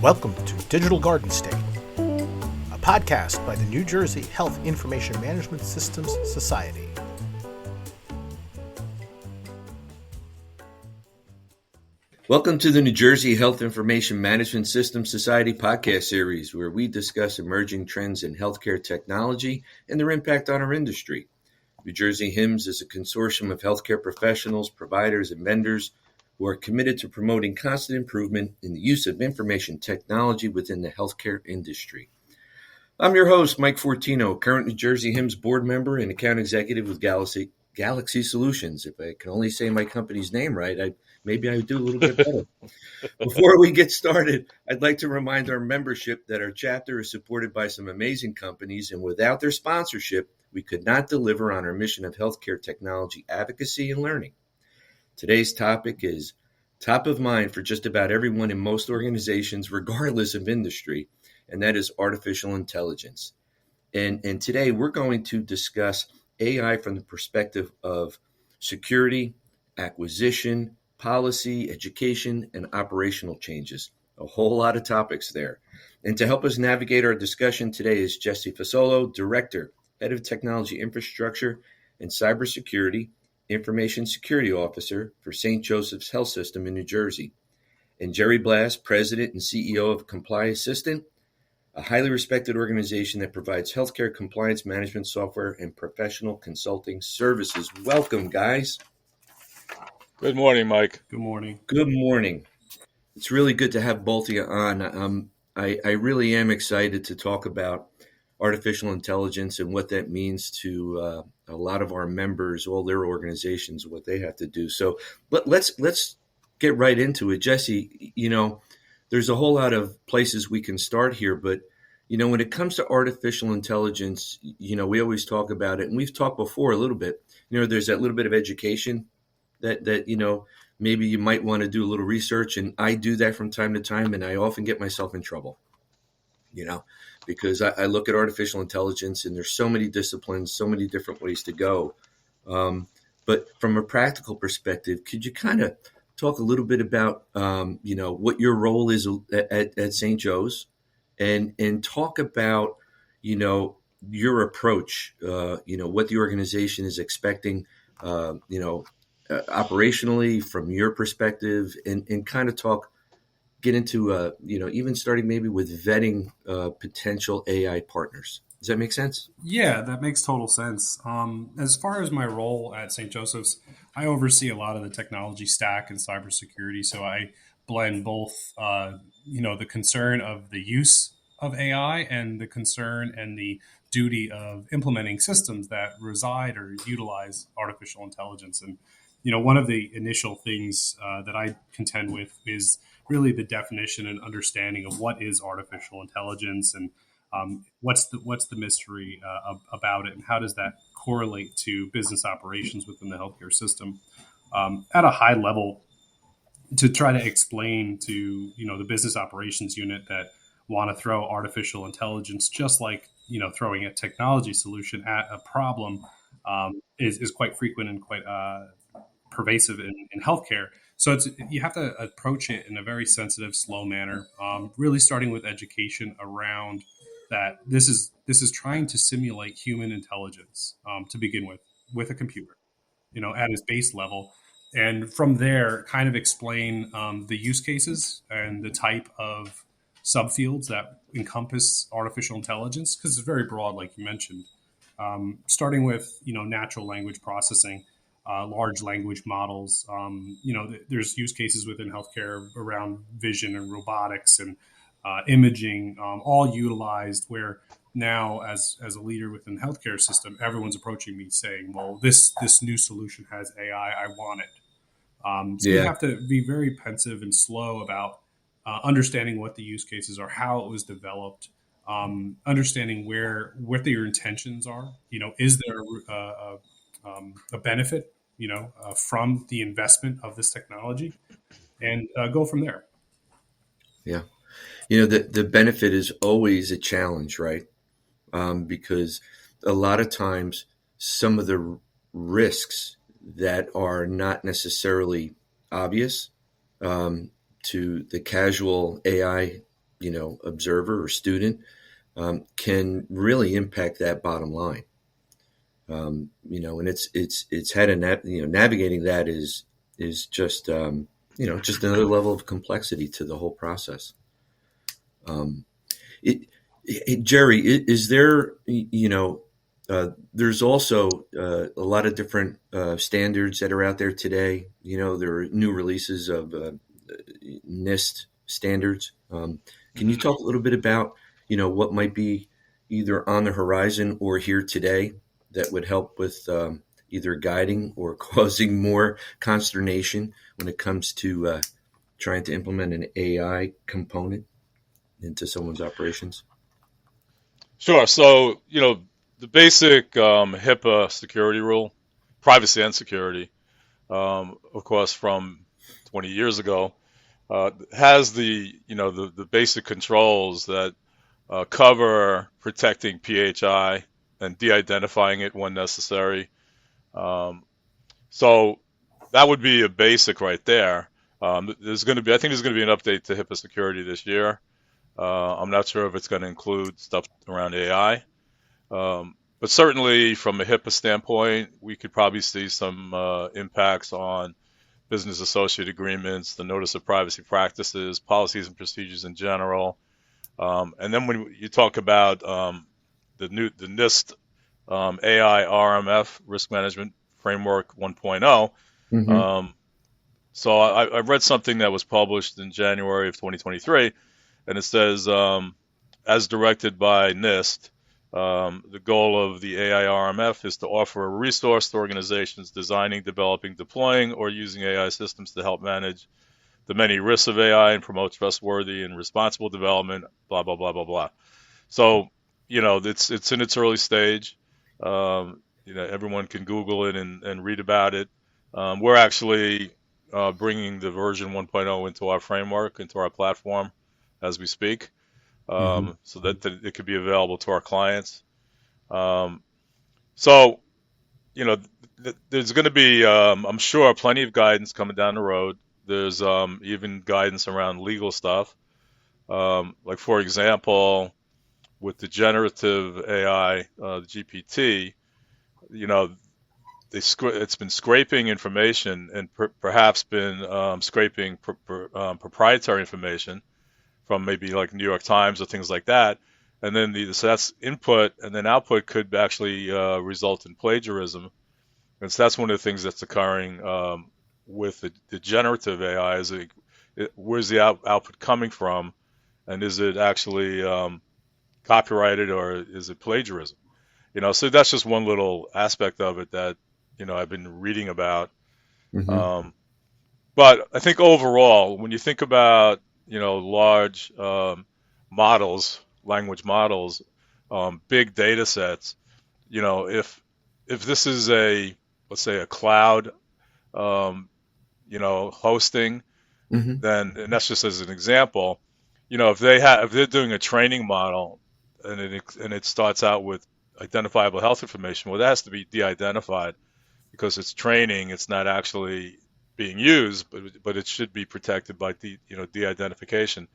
Welcome to Digital Garden State, a podcast by the New Jersey Health Information Management Systems Society. Welcome to the New Jersey Health Information Management Systems Society podcast series, where we discuss emerging trends in healthcare technology and their impact on our industry. New Jersey HIMSS is a consortium of healthcare professionals, providers, and vendors who are committed to promoting constant improvement in the use of information technology within the healthcare industry. I'm your host, Mike Fortino, current New Jersey HIMSS board member and account executive with GalaxE Solutions. If I can only say my company's name right, maybe I would do a little bit better. Before we get started, I'd like to remind our membership that our chapter is supported by some amazing companies, and without their sponsorship, we could not deliver on our mission of healthcare technology advocacy and learning. Today's topic is top of mind for just about everyone in most organizations, regardless of industry, and that is artificial intelligence. And today we're going to discuss AI from the perspective of security, acquisition, policy, education, and operational changes. A whole lot of topics there. And to help us navigate our discussion today is Jesse Fasolo, Director, Head of Technology Infrastructure and Cybersecurity, Information Security Officer for St. Joseph's Health System in New Jersey, and Gerry Blass, President and CEO of ComplyAssistant, a highly respected organization that provides healthcare compliance management software and professional consulting services. Welcome, guys. Good morning, Mike. Good morning. Good morning. It's really good to have both of you on. I really am excited to talk about artificial intelligence and what that means to a lot of our members, all their organizations, what they have to do. So let's get right into it. Jesse, there's a whole lot of places we can start here, but when it comes to artificial intelligence, we always talk about it, and we've talked before a little bit. There's that little bit of education that maybe you might want to do a little research, and I do that from time to time, and I often get myself in trouble, because I look at artificial intelligence, and there's so many disciplines, so many different ways to go. But from a practical perspective, could you kind of talk a little bit about, what your role is at St. Joe's, and talk about, your approach, what the organization is expecting, operationally from your perspective, and kind of get into, even starting maybe with vetting potential AI partners. Does that make sense? Yeah, that makes total sense. As far as my role at St. Joseph's, I oversee a lot of the technology stack and cybersecurity. So I blend both, the concern of the use of AI and the concern and the duty of implementing systems that reside or utilize artificial intelligence. And one of the initial things that I contend with is really the definition and understanding of what is artificial intelligence, and what's the mystery about it, and how does that correlate to business operations within the healthcare system at a high level, to try to explain to the business operations unit that want to throw artificial intelligence just like throwing a technology solution at a problem is quite frequent and quite pervasive in healthcare. So you have to approach it in a very sensitive, slow manner, really starting with education around that. This is trying to simulate human intelligence to begin with a computer, at its base level. And from there, kind of explain the use cases and the type of subfields that encompass artificial intelligence, because it's very broad, like you mentioned, starting with, natural language processing, large language models. There's use cases within healthcare around vision and robotics and imaging, all utilized, where now as a leader within the healthcare system, everyone's approaching me saying, well, this new solution has AI, I want it. You have to be very pensive and slow about understanding what the use cases are, how it was developed, understanding what your intentions are. Is there a benefit, from the investment of this technology, and go from there. Yeah. The benefit is always a challenge, right? Because a lot of times some of the risks that are not necessarily obvious to the casual AI, observer or student can really impact that bottom line. And it's had navigating that is just just another level of complexity to the whole process. Gerry, is there there's also a lot of different standards that are out there today. There are new releases of NIST standards. Can you talk a little bit about what might be either on the horizon or here today that would help with either guiding or causing more consternation when it comes to trying to implement an AI component into someone's operations? Sure. So, the basic HIPAA security rule, privacy and security, of course, from 20 years ago, has the basic controls that cover protecting PHI and de-identifying it when necessary. So that would be a basic right there. I think there's going to be an update to HIPAA security this year. I'm not sure if it's going to include stuff around AI. But certainly from a HIPAA standpoint, we could probably see some impacts on business associate agreements, the notice of privacy practices, policies and procedures in general. And then when you talk about the NIST AI RMF, Risk Management Framework 1.0, Mm-hmm. so I read something that was published in January of 2023, and it says, as directed by NIST, the goal of the AIRMF is to offer a resource to organizations designing, developing, deploying, or using AI systems to help manage the many risks of AI and promote trustworthy and responsible development, blah, blah, blah, blah, blah. So, it's in its early stage. Everyone can Google it and read about it. We're actually bringing the version 1.0 into our framework, into our platform as we speak. So that it could be available to our clients. So, there's going to be, I'm sure, plenty of guidance coming down the road. There's even guidance around legal stuff. Like, for example, with the generative AI, the GPT, it's been scraping information and perhaps been scraping proprietary information from maybe like New York Times or things like that. And then so that's input, and then output could actually result in plagiarism. And so that's one of the things that's occurring with the generative AI. Where's the output coming from? And is it actually copyrighted, or is it plagiarism? So that's just one little aspect of it that, I've been reading about. Mm-hmm. But I think overall, when you think about, large models, language models, big data sets, if this is let's say a cloud, hosting, Mm-hmm. then, and that's just as an example, if they're doing a training model and it starts out with identifiable health information, well, that has to be de-identified because it's training, it's not actually being used, but it should be protected by de-identification.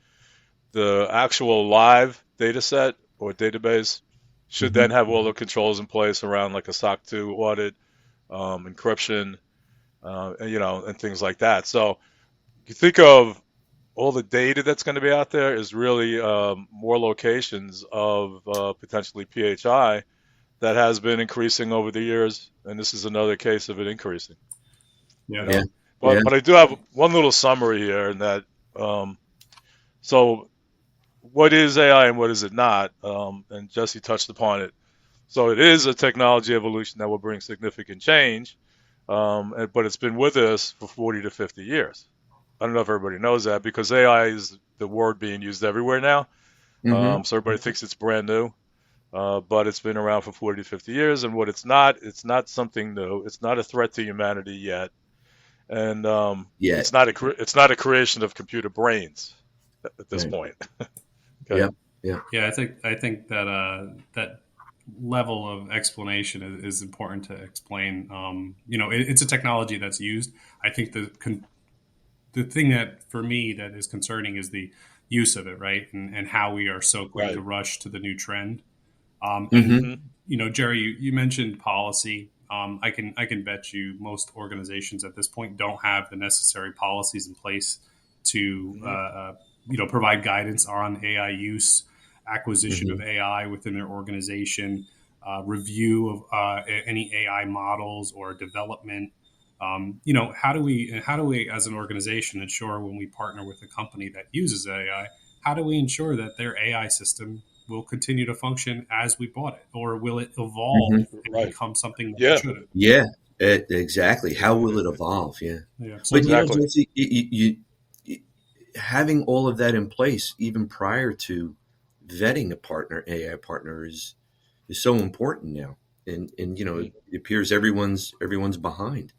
The actual live data set or database should then have all the controls in place around like a SOC 2 audit, encryption, and things like that. So you think of all the data that's going to be out there is really more locations of potentially PHI that has been increasing over the years, and this is another case of it increasing. Yeah. Yeah. But I do have one little summary here, in that so what is AI and what is it not? And Jesse touched upon it. So it is a technology evolution that will bring significant change, but it's been with us for 40 to 50 years. I don't know if everybody knows that, because AI is the word being used everywhere now. Mm-hmm. So everybody thinks it's brand new, but it's been around for 40 to 50 years. And what it's not something new. It's not a threat to humanity yet. And it's not a creation of computer brains at this point. Okay. Yeah, I think that that level of explanation is important to explain. It's a technology that's used. I think the thing that for me that is concerning is the use of it, right? And how we are so quick Right. to rush to the new trend. Mm-hmm. And Gerry, you mentioned policy. I can bet you most organizations at this point don't have the necessary policies in place to provide guidance on AI use, acquisition of AI within their organization, review of any AI models or development. How do we as an organization ensure when we partner with a company that uses AI, how do we ensure that their AI system will continue to function as we bought it, or will it evolve Mm-hmm. and Right. become something that Yeah. it shouldn't? Yeah, exactly. How will it evolve? Yeah. Yeah. So But, Exactly. Jesse, having all of that in place, even prior to vetting a partner, AI partner, is so important now. And it appears everyone's behind.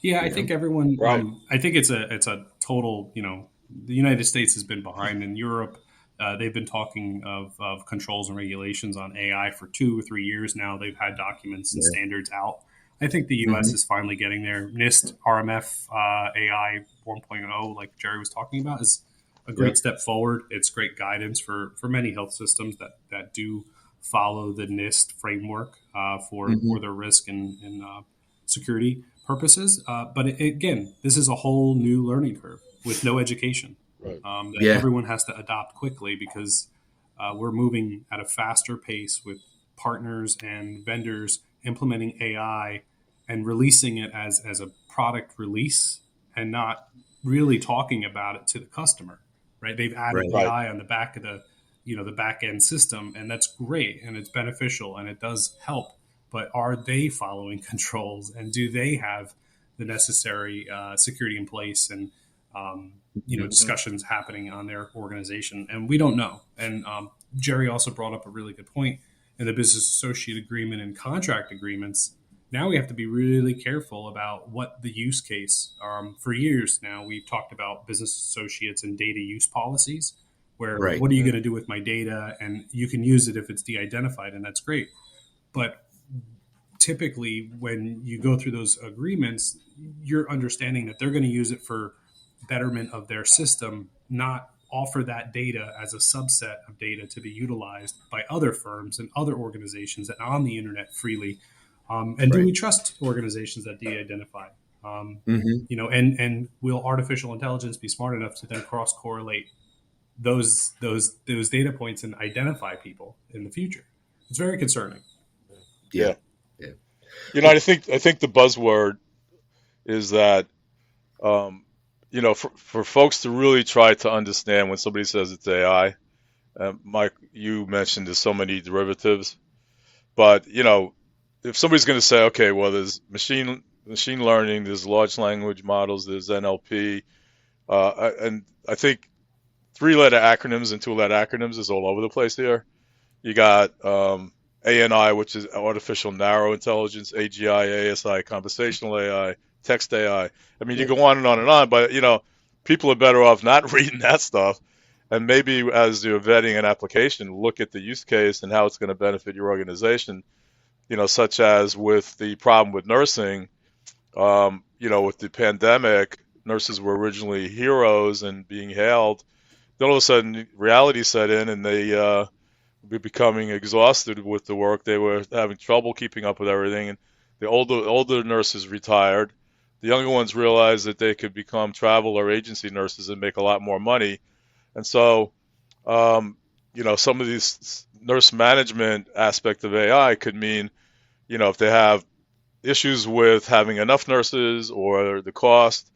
yeah, I You know. think everyone. Right. I think it's a total. The United States has been behind. In Europe, they've been talking of controls and regulations on AI for 2 or 3 years now. They've had documents and Yeah. standards out. I think the U.S. Mm-hmm. is finally getting there. NIST RMF AI 1.0, like Gerry was talking about, is a Yeah. great step forward. It's great guidance for many health systems that do follow the NIST framework for their risk and security purposes. But again, this is a whole new learning curve with no education Right. that Yeah. everyone has to adopt quickly because we're moving at a faster pace with partners and vendors implementing AI and releasing it as a product release and not really talking about it to the customer. Right? They've added Right. Right. AI on the back of the back end system, and that's great and it's beneficial and it does help. But are they following controls and do they have the necessary security in place and discussions happening on their organization? And we don't know. And Gerry also brought up a really good point in the business associate agreement and contract agreements. Now we have to be really careful about what the use case. For years now, we've talked about business associates and data use policies, where Right. what are you going to do with my data? And you can use it if it's de-identified, and that's great. But typically, when you go through those agreements, you're understanding that they're going to use it for betterment of their system, not offer that data as a subset of data to be utilized by other firms and other organizations and on the internet freely. And do Right. we trust organizations that de-identify? Mm-hmm. And will artificial intelligence be smart enough to then cross correlate those data points and identify people in the future? It's very concerning. Yeah. Yeah. Yeah. I think the buzzword is that for folks to really try to understand when somebody says it's AI. Mike, you mentioned there's so many derivatives, but if somebody's going to say, okay, well, there's machine learning, there's large language models, there's NLP, and I think 3-letter acronyms and 2-letter acronyms is all over the place here. You got ANI, which is artificial narrow intelligence, AGI, ASI, conversational AI, text AI. I mean, you go on and on and on, but people are better off not reading that stuff. And maybe as you're vetting an application, look at the use case and how it's going to benefit your organization. Such as with the problem with nursing, with the pandemic, nurses were originally heroes and being hailed. Then all of a sudden, reality set in, and they were becoming exhausted with the work. They were having trouble keeping up with everything, and the older nurses retired. The younger ones realized that they could become travel or agency nurses and make a lot more money. And so, some of these nurse management aspect of AI could mean, if they have issues with having enough nurses or the cost,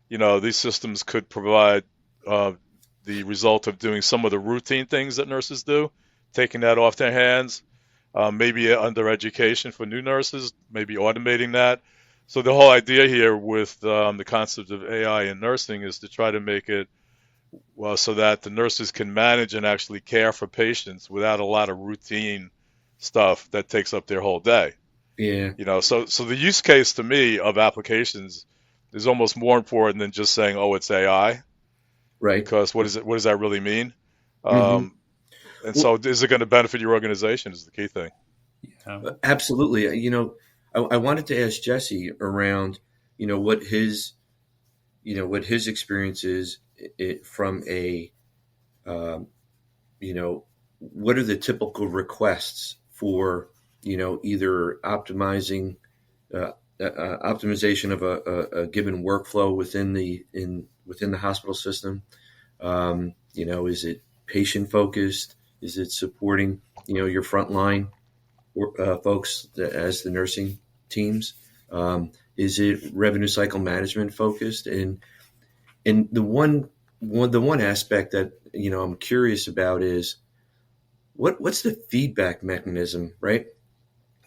these systems could provide the result of doing some of the routine things that nurses do, taking that off their hands, maybe under education for new nurses, maybe automating that. So the whole idea here with the concept of AI in nursing is to try to make it so that the nurses can manage and actually care for patients without a lot of routine stuff that takes up their whole day. Yeah. So the use case to me of applications is almost more important than just saying, oh, it's AI. Right. Because what does that really mean? Mm-hmm. And so is it going to benefit your organization is the key thing. Absolutely. I wanted to ask Jesse around, what his experience is from a um, you know, what are the typical requests for, either optimization of a given workflow within the hospital system? Is it patient focused? Is it supporting, your frontline folks as the nursing teams? Is it revenue cycle management focused? And the one aspect that I'm curious about is what's the feedback mechanism, right?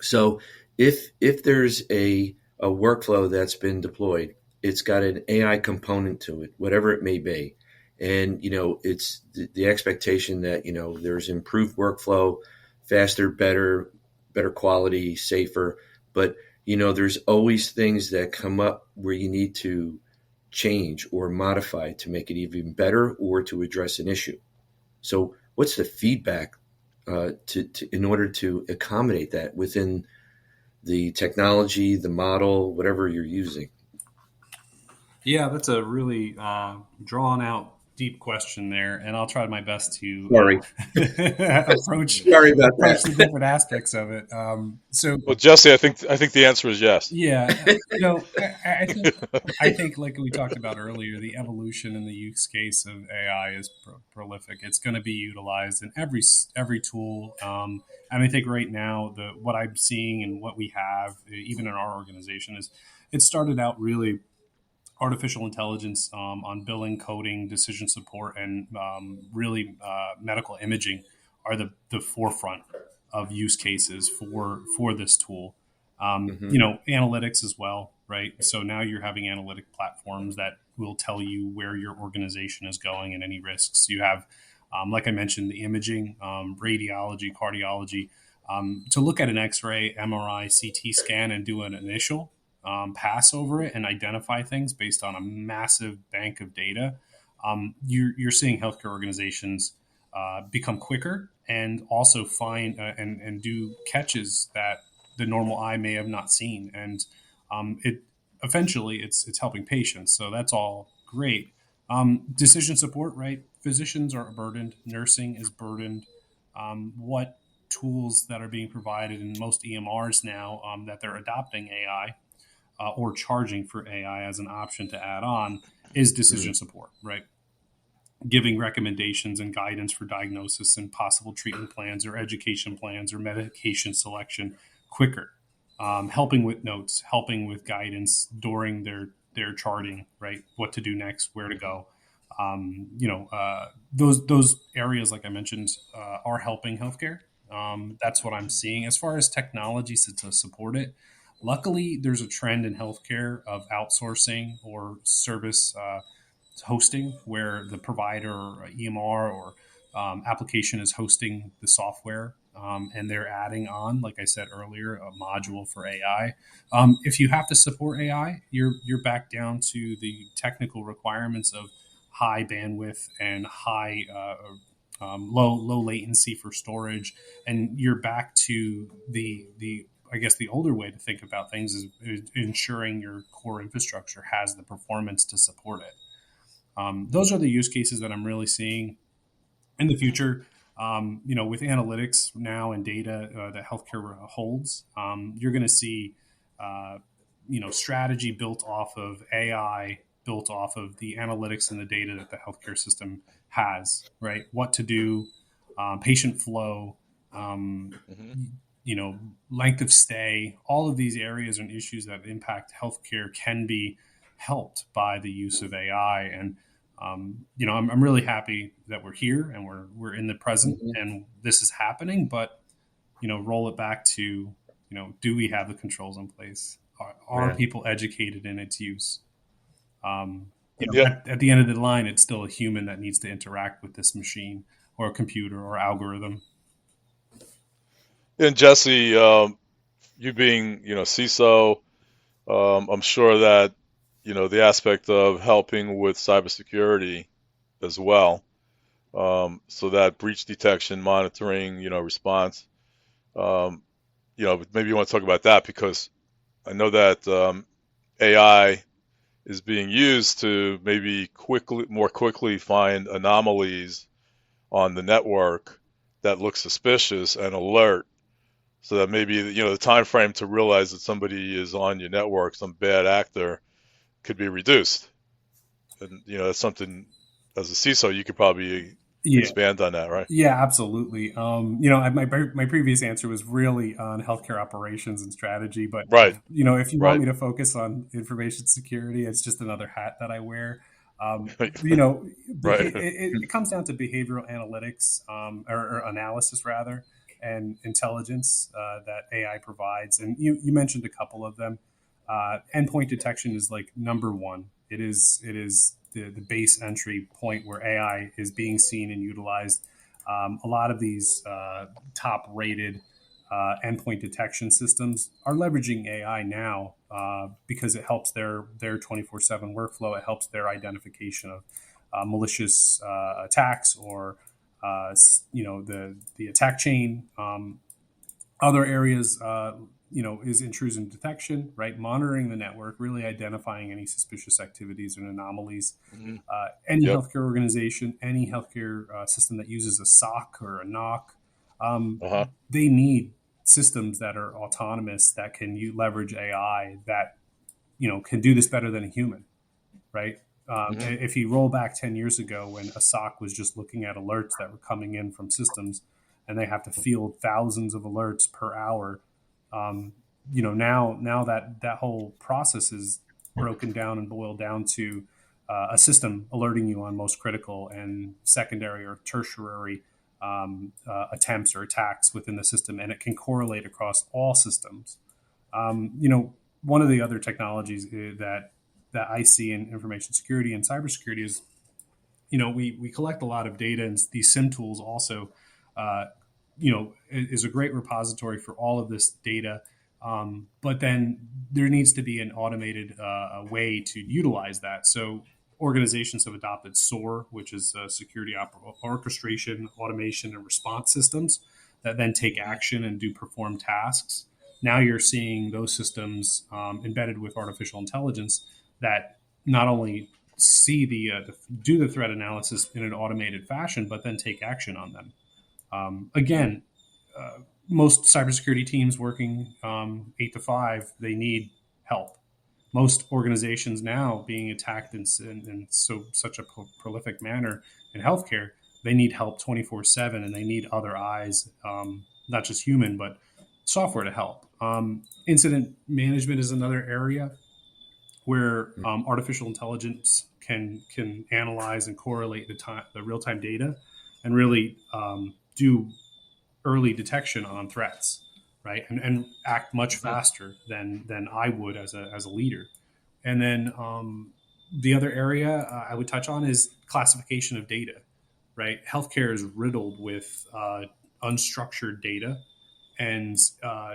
So if there's a workflow that's been deployed, it's got an AI component to it, whatever it may be, and it's the expectation that there's improved workflow, faster, better quality, safer, but there's always things that come up where you need to change or modify to make it even better or to address an issue. So what's the feedback in order to accommodate that within the technology, the model, whatever you're using? Yeah, that's a really drawn out, deep question there, and I'll try my best to Sorry. approach Sorry about the that. different aspects of it. Well, Jesse, I think the answer is yes. Yeah, I think like we talked about earlier, the evolution and the use case of AI is prolific. It's going to be utilized in every tool. And I think right now, what I'm seeing and what we have, even in our organization, is it started out really artificial intelligence on billing, coding, decision support, and really medical imaging are the forefront of use cases for this tool. Analytics as well, right? So now you're having analytic platforms that will tell you where your organization is going and any risks. You have, like I mentioned, the imaging, radiology, cardiology, to look at an X-ray, MRI, CT scan and do an initial pass over it and identify things based on a massive bank of data. You're seeing healthcare organizations become quicker and also find and do catches that the normal eye may have not seen, and it eventually it's helping patients. So that's all great. Decision support, right? Physicians are burdened, nursing is burdened. What tools that are being provided in most EMRs now that they're adopting AI or charging for AI as an option to add on is decision support, right? Giving recommendations and guidance for diagnosis and possible treatment plans or education plans or medication selection quicker, helping with notes, helping with guidance during their charting, right? What to do next, where to go. Those areas, like I mentioned, are helping healthcare. That's what I'm seeing as far as technology to support it. Luckily, there's a trend in healthcare of outsourcing or service hosting, where the provider or EMR or application is hosting the software, and they're adding on, like I said earlier, a module for AI. If you have to support AI, you're back down to the technical requirements of high bandwidth and high low latency for storage, and you're back to the I guess the older way to think about things is ensuring your core infrastructure has the performance to support it. Those are the use cases that I'm really seeing in the future. With analytics now and data that healthcare holds, you're going to see, strategy built off of AI, built off of the analytics and the data that the healthcare system has, right? What to do, patient flow, length of stay, all of these areas and issues that impact healthcare can be helped by the use of AI. And I'm really happy that we're here and we're in the present and this is happening. But roll it back to do we have the controls in place? Are people educated in its use? At the end of the line, it's still a human that needs to interact with this machine or a computer or algorithm. And Jesse, you being CISO, I'm sure that the aspect of helping with cybersecurity as well, so that breach detection, monitoring, response. Maybe you want to talk about that, because I know that AI is being used to maybe more quickly find anomalies on the network that looks suspicious and alert, so that maybe the time frame to realize that somebody is on your network, some bad actor, could be reduced. And that's something as a CISO you could probably expand on that, right? Yeah, absolutely. My previous answer was really on healthcare operations and strategy, but Right. If you want Right. me to focus on information security, it's just another hat that I wear. Right. It comes down to behavioral analytics, or analysis rather, and intelligence that AI provides. And you mentioned a couple of them. Endpoint detection is like number one. It is the base entry point where AI is being seen and utilized. A lot of these top rated endpoint detection systems are leveraging AI now because it helps their 24/7 workflow. It helps their identification of malicious attacks or the attack chain. Other areas, is intrusion detection, right? Monitoring the network, really identifying any suspicious activities and anomalies. Mm-hmm. Any Yep. healthcare organization, any healthcare system that uses a SOC or a NOC, they need systems that are autonomous that can leverage AI that can do this better than a human, right? If you roll back 10 years ago when a SOC was just looking at alerts that were coming in from systems and they have to field thousands of alerts per hour, now that whole process is broken down and boiled down to a system alerting you on most critical and secondary or tertiary attempts or attacks within the system, and it can correlate across all systems. One of the other technologies that I see in information security and cybersecurity is, we collect a lot of data, and these SIM tools also, is a great repository for all of this data. But then there needs to be an automated way to utilize that. So organizations have adopted SOAR, which is security orchestration, automation, and response systems that then take action and perform tasks. Now you're seeing those systems embedded with artificial intelligence that not only see do the threat analysis in an automated fashion, but then take action on them. Again, most cybersecurity teams working 8 to 5, they need help. Most organizations now being attacked in such a prolific manner in healthcare, they need help 24/7, and they need other eyes, not just human, but software to help. Incident management is another area where artificial intelligence can analyze and correlate the real-time data and really do early detection on threats, right? And act much faster than I would as a leader. And then the other area I would touch on is classification of data, right? Healthcare is riddled with unstructured data. And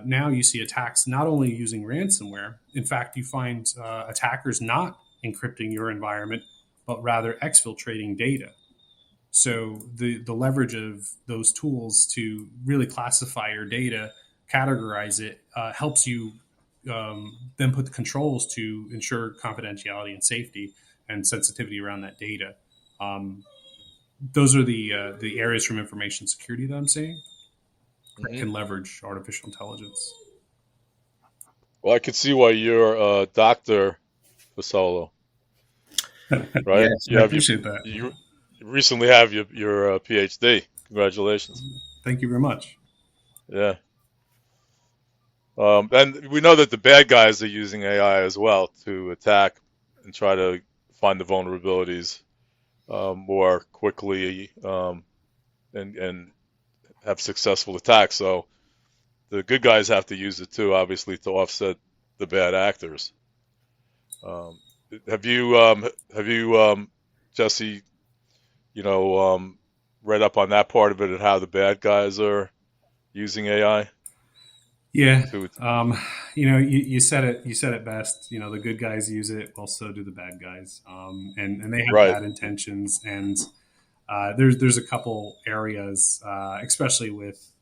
now you see attacks not only using ransomware. In fact, you find attackers not encrypting your environment, but rather exfiltrating data. So the leverage of those tools to really classify your data, categorize it, helps you then put the controls to ensure confidentiality and safety and sensitivity around that data. Those are the areas from information security that I'm saying that can leverage artificial intelligence. Well, I could see why you're Dr. Fasolo, right? Yes, I appreciate that. You recently have your PhD. Congratulations. Thank you very much. Yeah. And we know that the bad guys are using AI as well to attack and try to find the vulnerabilities more quickly and have successful attacks. So the good guys have to use it too, obviously, to offset the bad actors. Have you, Jesse, read up on that part of it and how the bad guys are using AI? Yeah. You said it. You said it best. The good guys use it. Well, so do the bad guys. And they have bad intentions. And there's a couple areas, especially with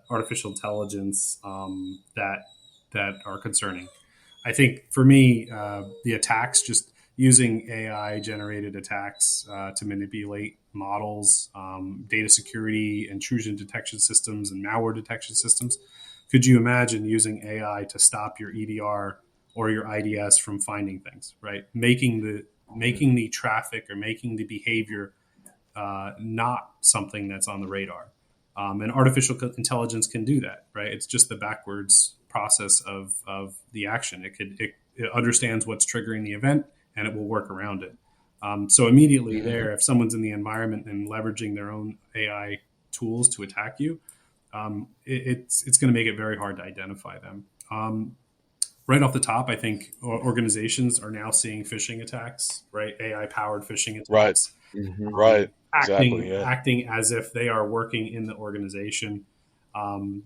artificial intelligence, that are concerning. I think for me, the attacks just using AI generated attacks to manipulate models, data security, intrusion detection systems, and malware detection systems. Could you imagine using AI to stop your EDR or your IDS from finding things, right? Making the traffic or making the behavior not something that's on the radar. And artificial intelligence can do that, right? It's just the backwards process of the action. It understands what's triggering the event and it will work around it. So immediately there, if someone's in the environment and leveraging their own AI tools to attack you, it's going to make it very hard to identify them. Right off the top, I think organizations are now seeing phishing attacks, right? AI powered phishing attacks. Right. Exactly. Acting as if they are working in the organization,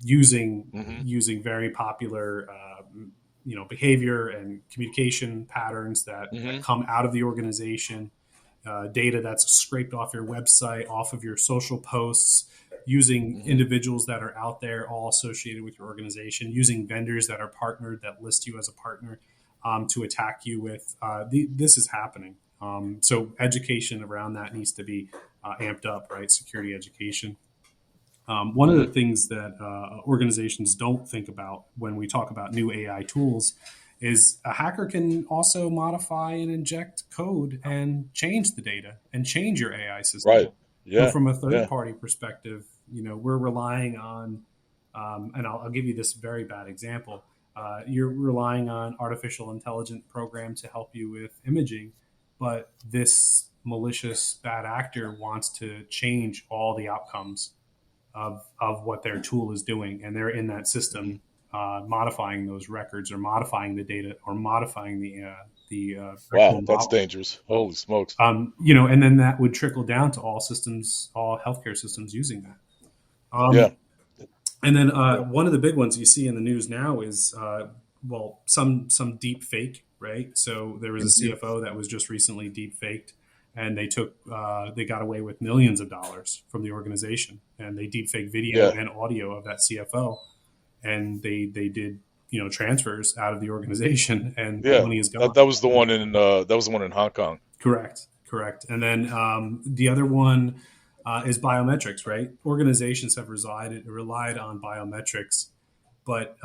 using very popular behavior and communication patterns that come out of the organization, data that's scraped off your website, off of your social posts, using individuals that are out there all associated with your organization, using vendors that are partnered that list you as a partner to attack you with. This is happening. So education around that needs to be amped up, right? Security education. One of the things that organizations don't think about when we talk about new AI tools is a hacker can also modify and inject code and change the data and change your AI system. Right. Yeah. So from a third-party perspective, we're relying on, and I'll give you this very bad example. You're relying on artificial intelligence program to help you with imaging, but this malicious bad actor wants to change all the outcomes of what their tool is doing, and they're in that system modifying those records or modifying the data or modifying the wow, that's dangerous. Holy smokes. And then that would trickle down to all systems, all healthcare systems using that. And then one of the big ones you see in the news now is some deep fake, right? So there was a CFO that was just recently deep faked, and they got away with millions of dollars from the organization, and they deep fake video and audio of that CFO, and they did transfers out of the organization, and the money is gone. That was the one in Hong Kong. Correct. And then the other one is biometrics, right? Organizations have relied on biometrics, but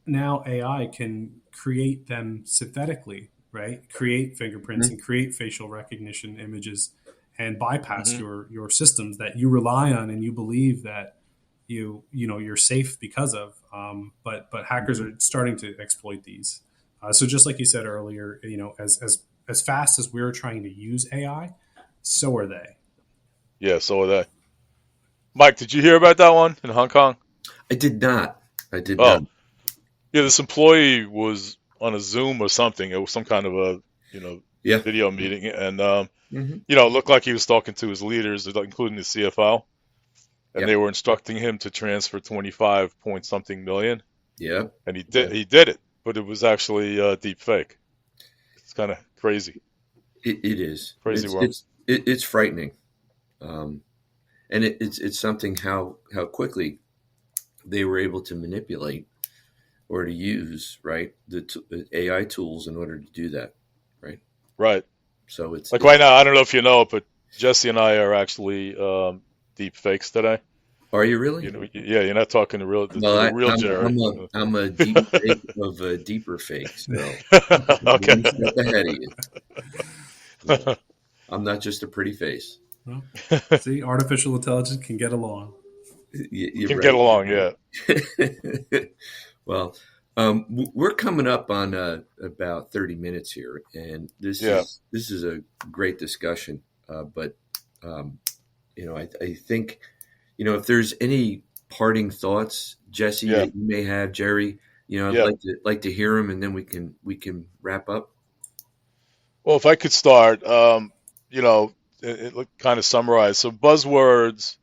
now AI can create them synthetically, right? Create fingerprints and create facial recognition images and bypass your systems that you rely on and you believe that you're safe because of. But hackers are starting to exploit these. So just like you said earlier, as fast as we're trying to use AI, so are they. Yeah, so are they. Mike, did you hear about that one in Hong Kong? I did not. Not. Yeah, this employee was on a Zoom or something. It was some kind of a video meeting, and it looked like he was talking to his leaders, including the CFO, and they were instructing him to transfer 25 point something million. Yeah, and he did it, but it was actually deep fake. It's kind of crazy. It is crazy world. It's frightening, and it's something how quickly they were able to manipulate or to use the AI tools in order to do that, right? Right. So it's right now. I don't know if you know it, but Jesse and I are actually deep fakes today. Are you really? You're not talking to real Gerry. I'm a deep fake of a deeper fake. So okay. Ahead of you. I'm not just a pretty face. Well, see, artificial intelligence can get along. You can get along, yeah. Well, we're coming up on about 30 minutes here, and this is a great discussion. But I think if there's any parting thoughts, Jesse, that you may have, Gerry, I'd like to hear them, and then we can wrap up. Well, if I could start, it kind of summarize. So buzzwords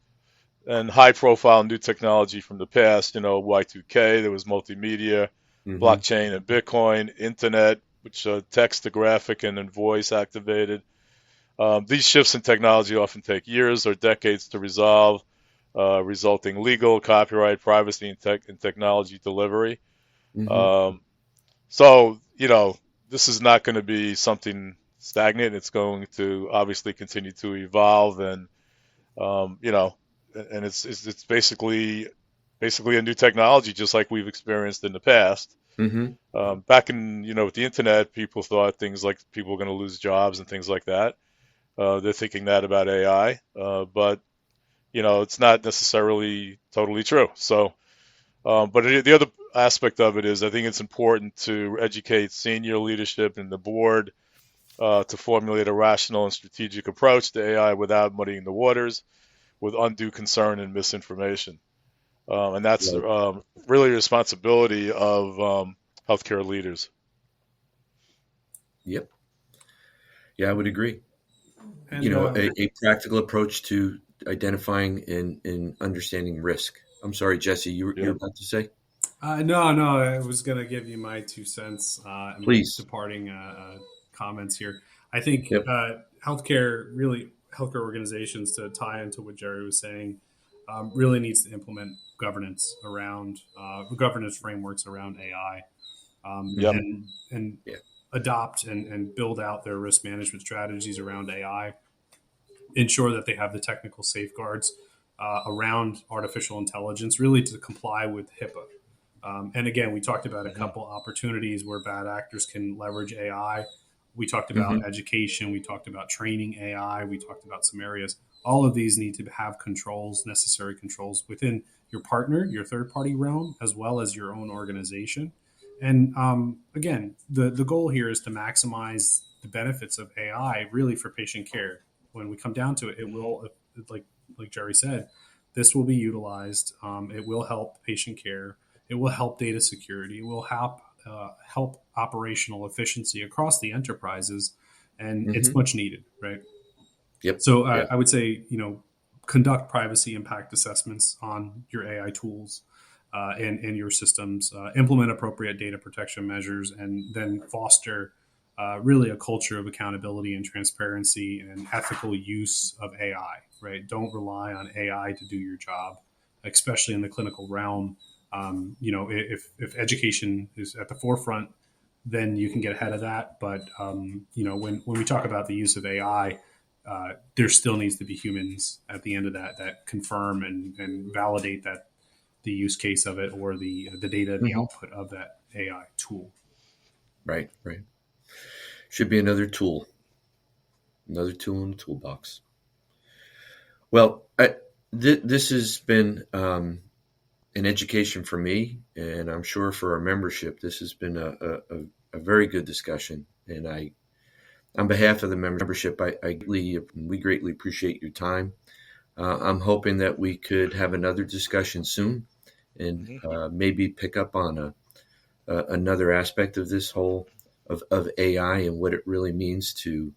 and high-profile new technology from the past, Y2K, there was multimedia, blockchain and Bitcoin, internet, which text to graphic and then voice activated. These shifts in technology often take years or decades to resolve, resulting legal, copyright, privacy, and technology delivery. So, this is not going to be something stagnant. It's going to obviously continue to evolve, and you know, and it's basically a new technology, just like we've experienced in the past. Mm-hmm. Back in, with the internet, people thought things like people were going to lose jobs and things like that. They're thinking that about AI, but it's not necessarily totally true. So, but the other aspect of it is, I think it's important to educate senior leadership and the board to formulate a rational and strategic approach to AI without muddying the waters with undue concern and misinformation. And that's Right. really a responsibility of healthcare leaders. Yep. Yeah, I would agree. And A practical approach to identifying and understanding risk. I'm sorry, Jesse, you're Yeah. about to say? no, I was going to give you my 2 cents and my Please. departing comments here. I think Yep. healthcare organizations, to tie into what Gerry was saying, really needs to implement governance frameworks around AI, Yep. and Yeah. adopt and build out their risk management strategies around AI, ensure that they have the technical safeguards around artificial intelligence, really to comply with HIPAA. And again, we talked about a couple opportunities where bad actors can leverage AI. We talked about education. We talked about training AI. We talked about some areas. All of these need to have controls, necessary controls within your partner, your third party realm, as well as your own organization. And again, the goal here is to maximize the benefits of AI really for patient care. When we come down to it, it will, like Gerry said, this will be utilized. It will help patient care. It will help data security. It will help operational efficiency across the enterprises, and it's much needed, right? Yep. So Yeah. I would say, conduct privacy impact assessments on your AI tools and your systems, implement appropriate data protection measures, and then foster really a culture of accountability and transparency and ethical use of AI, right? Don't rely on AI to do your job, especially in the clinical realm. If education is at the forefront, then you can get ahead of that. But when we talk about the use of AI, there still needs to be humans at the end of that confirm and validate that the use case of it, or the data, the output of that AI tool. Right. Should be another tool in the toolbox. Well, this has been an education for me, and I'm sure for our membership, this has been a very good discussion. And on behalf of the membership, we greatly appreciate your time. I'm hoping that we could have another discussion soon, and maybe pick up on another aspect of this whole of AI and what it really means to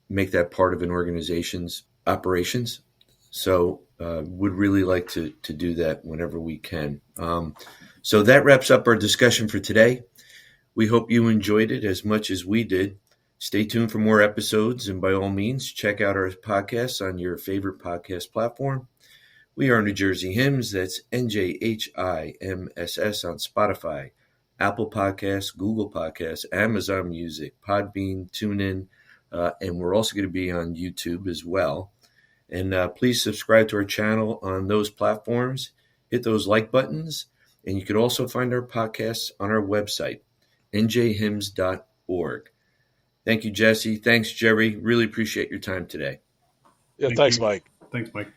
make that part of an organization's operations. So would really like to do that whenever we can. So that wraps up our discussion for today. We hope you enjoyed it as much as we did. Stay tuned for more episodes, and by all means, check out our podcasts on your favorite podcast platform. We are New Jersey HIMSS. That's NJHIMSS on Spotify, Apple Podcasts, Google Podcasts, Amazon Music, Podbean, TuneIn, and we're also going to be on YouTube as well. And please subscribe to our channel on those platforms. Hit those like buttons. And you can also find our podcasts on our website, njhims.org. Thank you, Jesse. Thanks, Gerry. Really appreciate your time today. Yeah. Thank Thanks, you. Mike. Thanks, Mike.